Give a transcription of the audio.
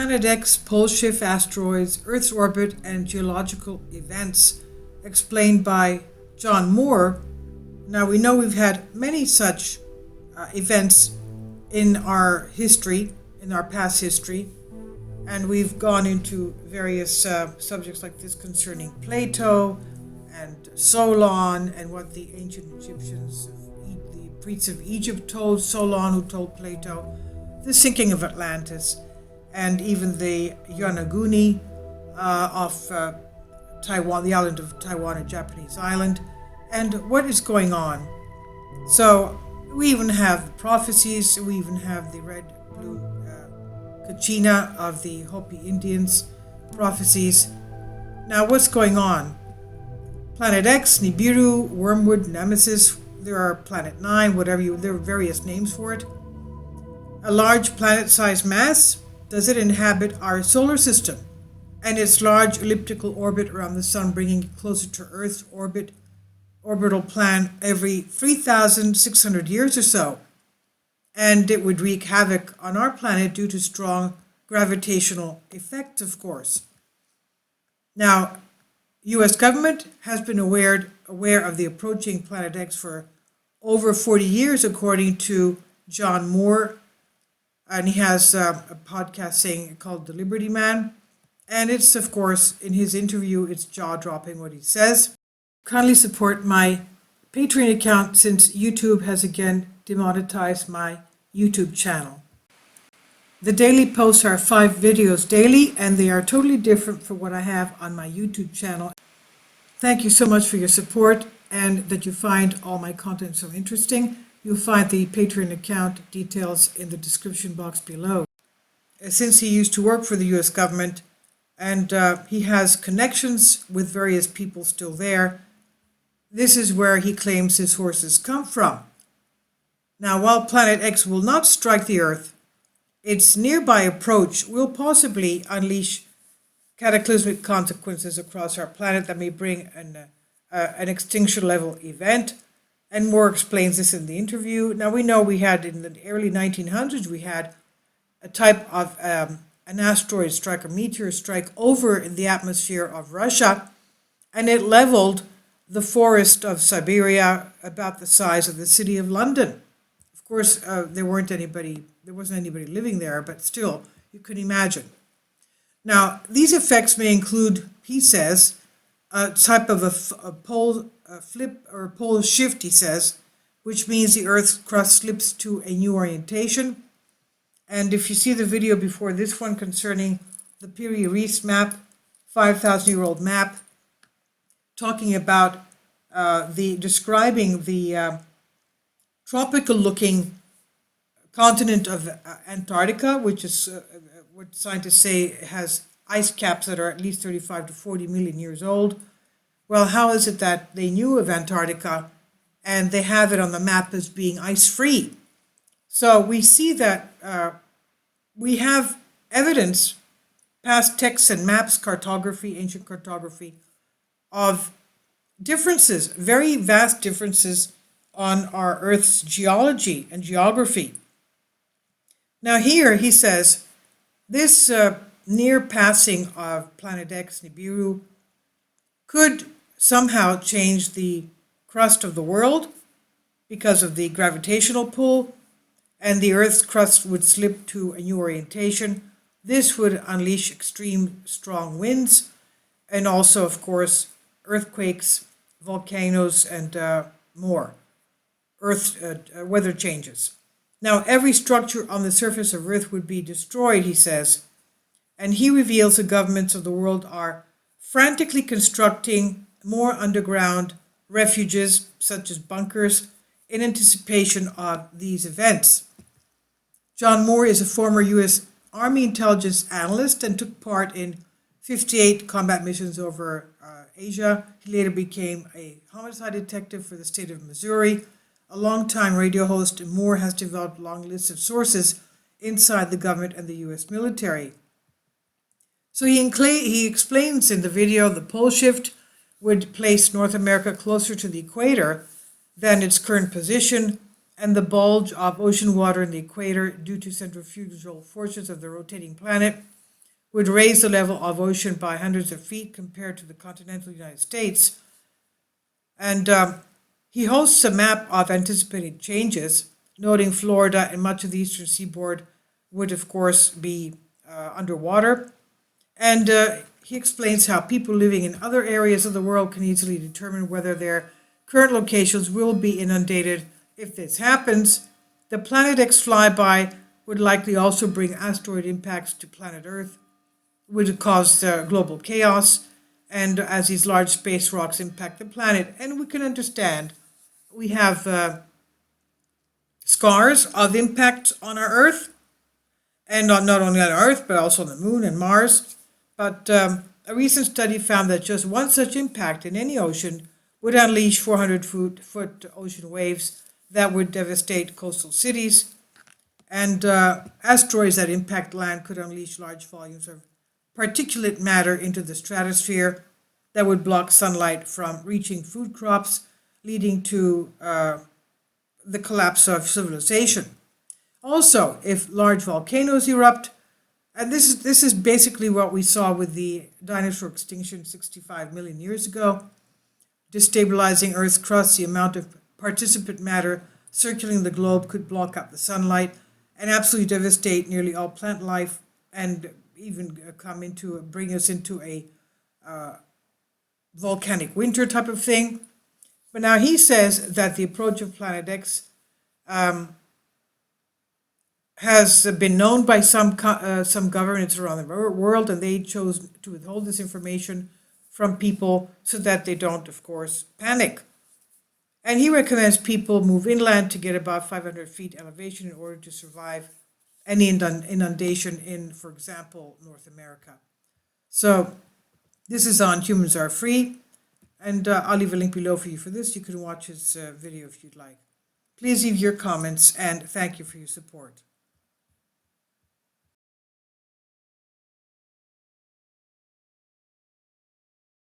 Planet X, pole shift asteroids, Earth's orbit, and geological events, explained by John Moore. Now, we know we've had many such events in our history, in our past history, and we've gone into various subjects like this concerning Plato and Solon, and what the ancient Egyptians, the priests of Egypt told Solon, who told Plato, the sinking of Atlantis, and even the Yonaguni of Taiwan, the island of Taiwan, a Japanese island, and what is going on. So we even have the prophecies, we even have the red-blue Kachina of the Hopi Indians prophecies. Now what's going on? Planet X, Nibiru, Wormwood, Nemesis, there are Planet 9, there are various names for it. A large planet-sized mass, does it inhabit our solar system and its large elliptical orbit around the sun, bringing it closer to Earth's orbital plan every 3,600 years or so? And it would wreak havoc on our planet due to strong gravitational effects, of course. Now, U.S. government has been aware of the approaching Planet X for over 40 years, according to John Moore. And he has a podcast called The Liberty Man. And it's, of course, in his interview, it's jaw-dropping what he says. Kindly support my Patreon account since YouTube has again demonetized my YouTube channel. The daily posts are 5 videos daily, and they are totally different from what I have on my YouTube channel. Thank you so much for your support and that you find all my content so interesting. You'll find the Patreon account details in the description box below. Since he used to work for the U.S. government, and he has connections with various people still there, this is where he claims his sources come from. Now, while Planet X will not strike the Earth, its nearby approach will possibly unleash cataclysmic consequences across our planet that may bring an extinction-level event. And Moore explains this in the interview. Now, we know we had, in the early 1900s, we had a type of an asteroid strike, a meteor strike over in the atmosphere of Russia, and it leveled the forest of Siberia about the size of the city of London. Of course, there wasn't anybody living there, but still, you could imagine. Now, these effects may include, he says, a type of a pole flip or pole shift, he says, which means the Earth's crust slips to a new orientation. And if you see the video before this one concerning the Piri-Reis map, 5,000-year-old map, talking about describing the tropical-looking continent of Antarctica, which is what scientists say has ice caps that are at least 35 to 40 million years old. Well, how is it that they knew of Antarctica and they have it on the map as being ice-free? So we see that we have evidence, past texts and maps, cartography, ancient cartography, of differences, very vast differences on our Earth's geology and geography. Now here he says, this near passing of Planet X, Nibiru, could somehow change the crust of the world because of the gravitational pull, and the Earth's crust would slip to a new orientation. This would unleash extreme strong winds and also, of course, earthquakes, volcanoes, and more weather changes. Now, every structure on the surface of Earth would be destroyed, he says, and he reveals the governments of the world are frantically constructing more underground refuges, such as bunkers, in anticipation of these events. John Moore is a former U.S. Army intelligence analyst and took part in 58 combat missions over Asia. He later became a homicide detective for the state of Missouri, a longtime radio host, and Moore has developed a long list of sources inside the government and the U.S. military. So he explains in the video the pole shift would place North America closer to the equator than its current position, and the bulge of ocean water in the equator due to centrifugal forces of the rotating planet would raise the level of ocean by hundreds of feet compared to the continental United States. And he hosts a map of anticipated changes, noting Florida and much of the eastern seaboard would, of course, be underwater. And he explains how people living in other areas of the world can easily determine whether their current locations will be inundated if this happens. The Planet X flyby would likely also bring asteroid impacts to planet Earth, would cause global chaos, and as these large space rocks impact the planet. And we can understand we have scars of impact on our Earth, and not only on Earth, but also on the Moon and Mars. But a recent study found that just one such impact in any ocean would unleash 400-foot ocean waves that would devastate coastal cities. And asteroids that impact land could unleash large volumes of particulate matter into the stratosphere that would block sunlight from reaching food crops, leading to the collapse of civilization. Also, if large volcanoes erupt, and this is basically what we saw with the dinosaur extinction 65 million years ago, destabilizing Earth's crust, the amount of participant matter circulating the globe could block up the sunlight and absolutely devastate nearly all plant life, and even bring us into a volcanic winter type of thing. But now he says that the approach of Planet X has been known by some governments around the world, and they chose to withhold this information from people so that they don't, of course, panic. And he recommends people move inland to get about 500 feet elevation in order to survive any inundation in, for example, North America. So this is on Humans Are Free, and I'll leave a link below for you for this. You can watch his video if you'd like. Please leave your comments, and thank you for your support.